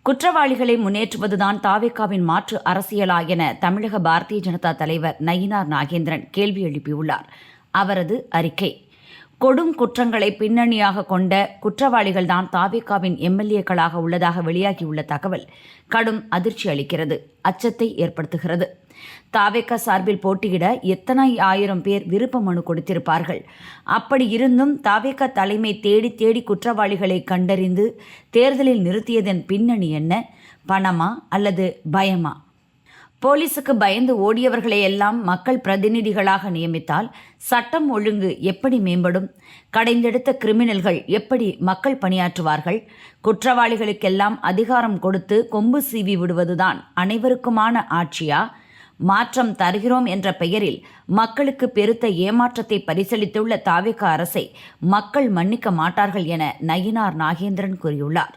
குற்றவாளிகளை முன்னேற்றுவதுதான் தாவேகாவின் மாற்று அரசியலா என தமிழக பாரதிய ஜனதா தலைவர் நயினார் நாகேந்திரன் கேள்வி எழுப்பியுள்ளார். அவரது அறிக்கை: கொடும் குற்றங்களை பின்னணியாக கொண்ட குற்றவாளிகள்தான் தாவேகாவின் எம்எல்ஏக்களாக உள்ளதாக வெளியாகியுள்ள தகவல் கடும் அதிர்ச்சி அளிக்கிறது, அச்சத்தை ஏற்படுத்துகிறது. தாவேகா சார்பில் போட்டியிட எத்தனை ஆயிரம் பேர் விருப்ப மனு கொடுத்திருப்பார்கள். அப்படி இருந்தும் தாவேகா தலைமை தேடி தேடி குற்றவாளிகளை கண்டறிந்து தேர்தலில் நிறுத்தியதன் பின்னணி என்ன? பணமா அல்லது பயமா? போலீசுக்கு பயந்து ஓடியவர்களை எல்லாம் மக்கள் பிரதிநிதிகளாக நியமித்தால் சட்டம் ஒழுங்கு எப்படி மேம்படும்? கடைந்தெடுத்த கிரிமினல்கள் எப்படி மக்கள் பணியாற்றுவார்கள்? குற்றவாளிகளுக்கெல்லாம் அதிகாரம் கொடுத்து கொம்பு சீவி விடுவதுதான் அனைவருக்குமான ஆட்சியா? மாற்றம் தருகிறோம் என்ற பெயரில் மக்களுக்கு பெருத்த ஏமாற்றத்தை பரிசளித்துள்ள தாவேகா அரசை மக்கள் மன்னிக்க மாட்டார்கள் என நயினார் நாகேந்திரன் கூறியுள்ளார்.